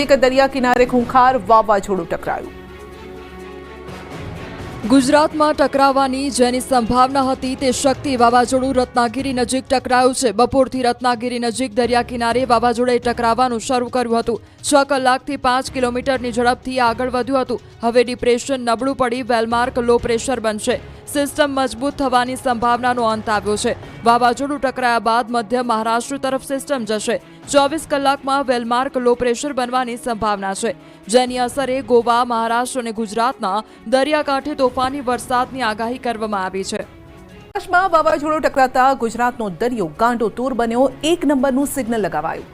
એક દરિયા કિનારે ખૂંખાર વાવાઝોડું ટકરાયું। ગુજરાતમાં ટકરાવાની જેની સંભાવના હતી તે શક્તિ વાવાઝોડું રત્નાગીરી નજીક ટકરાયું છે। બપોરથી રત્નાગીરી નજીક દરિયા કિનારે વાવાઝોડે ટકરાવાનું શરૂ કર્યું હતું। 6 કલાકથી 5 કિલોમીટરની ઝડપથી આગળ વધ્યું હતું। હવે ડિપ્રેશન નબળું પડી વેલમાર્ક લો પ્રેશર બનશે। સિસ્ટમ મજબૂત થવાની સંભાવનાનો અંત આવ્યો છે। વાવાઝોડું ટકરાયા બાદ મધ્ય મહારાષ્ટ્ર તરફ સિસ્ટમ જશે। 24 કલાકમાં વેલમાર્ક લો પ્રેશર બનવાની સંભાવના છે, જેની અસરે ગોવા, મહારાષ્ટ્ર અને ગુજરાતના દરિયાકાંઠે તોફાની વરસાદની આગાહી કરવામાં આવી છે। આકાશમાં વાવાઝોડું ટકરાતા ગુજરાતનો દરિયો ગાંડોતૂર બન્યો। 1 નંબરનું સિગ્નલ લગાવાયું।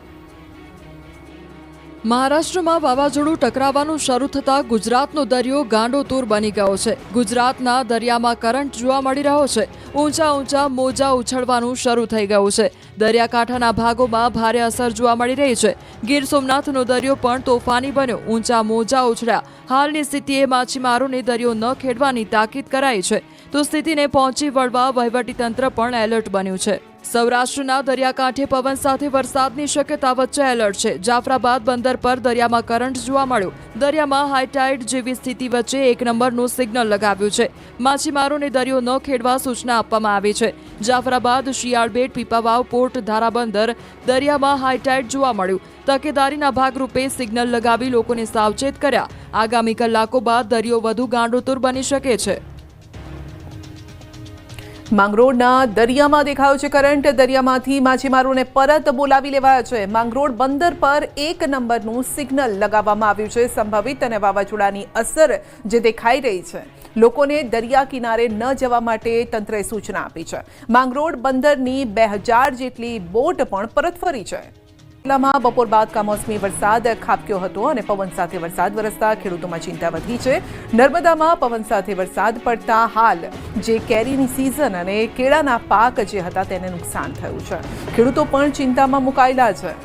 મહારાષ્ટ્રમાં વાવાઝોડું ટકરાવાનું શરૂ થતાં ગુજરાતનો દરિયો ગાંડોતૂર બની ગયો છે। ગુજરાતના દરિયામાં કરંટ જોવા મળી રહ્યો છે। ઊંચા મોજા ઉછળવાનું શરૂ થઈ ગયું છે। દરિયાકાંઠાના ભાગોમાં ભારે અસર જોવા મળી રહી છે। ગીર સોમનાથનો દરિયો પણ તોફાની બન્યો। ઊંચા મોજા ઉછળ્યા। હાલની સ્થિતિએ માછીમારોને દરિયો ન ખેડવાની તાકીદ કરાઈ છે, તો સ્થિતિને પહોંચી વળવા વહીવટીતંત્ર પણ એલર્ટ બન્યું છે। સૌરાષ્ટ્રના દરિયાકાંઠે પવન સાથે વરસાદની શક્યતા વચ્ચે એલર્ટ છે। જાફરાબાદ બંદર પર દરિયામાં કરંટ જોવા મળ્યો। દરિયામાં હાઈટાઇડ જેવી સ્થિતિ વચ્ચે 1 નંબરનું સિગ્નલ લગાવ્યું છે। માછીમારોને દરિયો ન ખેડવા સૂચના આપવામાં આવી છે। જાફરાબાદ, શિયાળબેટ, પીપાવાવ, પોર્ટ ધારાબંદર દરિયામાં હાઈટાઇડ જોવા મળ્યું। તકેદારીના ભાગરૂપે સિગ્નલ લગાવી લોકોને સાવચેત કર્યા। આગામી કલાકો બાદ દરિયો વધુ ગાંડોતૂર બની શકે છે। માંગરોળના દરિયામાં દેખાયો છે કરંટ। દરિયામાંથી માછીમારોને પરત બોલાવી લેવાયા છે। માંગરોળ બંદર પર 1 નંબરનું સિગ્નલ લગાવવામાં આવ્યું છે। સંભવિત અને વાવાઝોડાની અસર જે દેખાઈ રહી છે, લોકોને દરિયા કિનારે ન જવા માટે તંત્રએ સૂચના આપી છે। માંગરોળ બંદરની 2000 જેટલી બોટ પણ પરત ફરી છે। જિલ્લામાં બપોર બાદ કમોસમી વરસાદ ખાબક્યો હતો અને પવન સાથે વરસાદ વરસતા ખેડૂતોમાં ચિંતા વધી છે। નર્મદામાં પવન સાથે વરસાદ પડતા હાલ જે કેરીની સિઝન અને કેળાના પાક જે હતા તેને નુકસાન થયું છે। ખેડૂતો પણ ચિંતામાં મુકાયેલા છે।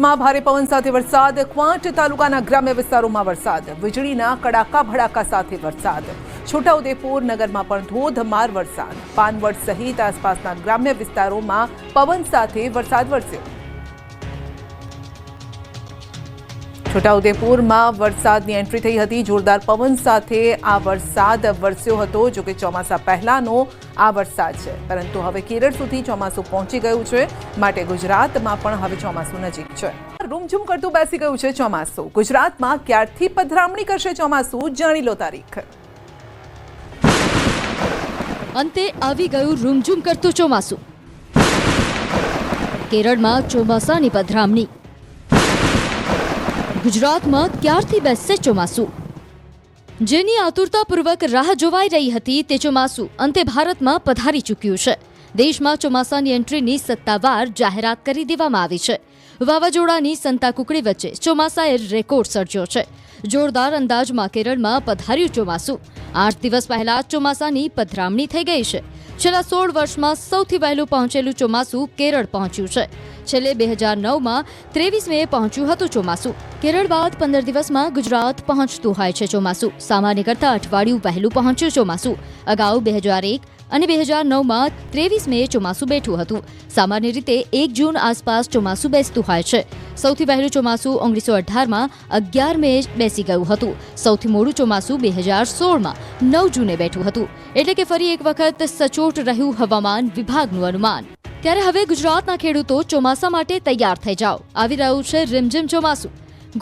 માં ભારે પવન સાથે વરસાદ। ક્વાંટ તાલુકાના ગ્રામ્ય વિસ્તારોમાં વરસાદ। વીજળીના કડાકા ભડાકા સાથે વરસાદ। છોટાઉદેપુર નગરમાં પણ ધોધમાર વરસાદ। પાનવડ સહિત આસપાસના ગ્રામ્ય વિસ્તારોમાં પવન સાથે વરસાદ વરસ્યો। છોટાઉદેપુરમાં વરસાદની એન્ટ્રી થઈ હતી। જોરદાર પવન સાથે આ વરસાદ વરસ્યો હતો। જોકે ચોમાસા પહેલાનો આ વરસાદ છે, પરંતુ હવે કેરળ સુધી ચોમાસું પહોંચી ગયું છે, માટે ગુજરાતમાં પણ હવે ચોમાસું નજીક છે। રૂમઝૂમ કરતું બેસી ગયું છે ચોમાસું। ગુજરાતમાં ક્યારથી પધરામણી કરશે ચોમાસું, જાણી લો તારીખ। અંતે આવી ગયું રૂમઝૂમ કરતું ચોમાસું। કેરળમાં ચોમાસાની પધરામણી। ગુજરાતમાં ક્યારથી બેસશે ચોમાસું? જેની આતુરતાપૂર્વક રાહ જોવાઈ રહી હતી તે ચોમાસું અંતે ભારતમાં પધારી ચૂક્યું છે। દેશમાં ચોમાસાની એન્ટ્રીની સત્તાવાર જાહેરાત કરી દેવામાં આવી છે। વાવાઝોડાની સંતાકુકડી વચ્ચે ચોમાસાએ રેકોર્ડ સર્જ્યો છે। જોરદાર અંદાજમાં કેરળમાં પધાર્યું ચોમાસું। 8 દિવસ પહેલા ચોમાસાની પધરામણી થઈ ગઈ છે। છેલ્લા 16 વર્ષમાં સૌથી વહેલું પહોંચેલું ચોમાસું કેરળ પહોંચ્યું છે। છેલ્લે 2009માં 23 મેએ પહોંચ્યું હતું ચોમાસું। કેરળ બાદ 15 દિવસમાં ગુજરાત પહોંચતું હોય છે ચોમાસું। સામાન્ય કરતાં અઠવાડિયું વહેલું પહોંચ્યું ચોમાસું। અગાઉ 2001 અને 2009માં 23 મેએ ચોમાસું બેઠું હતું। સામાન્ય રીતે 1 જૂન આસપાસ ચોમાસું બેસતું હોય છે। સૌથી વહેલું ચોમાસું 1918માં 11 મેએ બેસી ગયું હતું। સૌથી મોડું ચોમાસું 2016માં 9 જૂને બેઠું હતું। એટલે કે ફરી એક વખત સચોટ રહ્યું હવામાન વિભાગનું અનુમાન। ત્યારે હવે ગુજરાતના ખેડૂતો ચોમાસા માટે તૈયાર થઈ જાઓ। આવી રહ્યું છે રીમઝીમ ચોમાસું।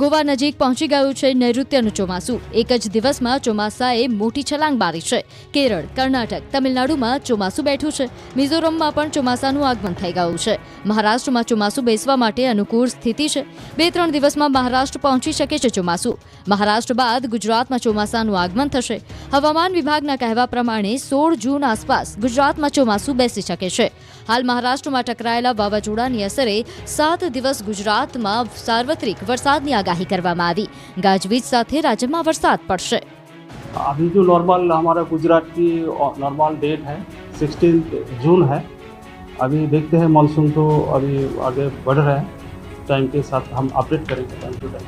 ગોવા નજીક પહોંચી ગયું છે નૈઋત્યનું ચોમાસું। એક જ દિવસમાં ચોમાસાએ મોટી છલાંગ મારી છે। કેરળ, કર્ણાટક, તમિલનાડુમાં ચોમાસું બેઠું છે। મિઝોરમમાં પણ ચોમાસાનું આગમન થઈ ગયું છે। મહારાષ્ટ્રમાં ચોમાસું બેસવા માટે અનુકૂળ સ્થિતિ છે। 2-3 દિવસમાં મહારાષ્ટ્ર પહોંચી શકે છે ચોમાસું। મહારાષ્ટ્ર બાદ ગુજરાતમાં ચોમાસાનું આગમન થશે। હવામાન વિભાગના કહેવા પ્રમાણે 16 જૂન આસપાસ ગુજરાતમાં ચોમાસું બેસી શકે છે। હાલ મહારાષ્ટ્રમાં ટકરાયેલા વાવાઝોડાની અસરે 7 દિવસ ગુજરાતમાં સાર્વત્રિક વરસાદની આગાહી કરવામાં આવી। ગાજવીજ સાથે રાજ્યમાં વરસાદ પડશે। अभी जो नॉर्मल हमारा गुजरात की नॉर्मल डेट है 16 जून है। अभी देखते हैं मानसून तो अभी आगे बढ़ रहा है। टाइम के साथ हम अपडेट करेंगे टाइम टू टाइम।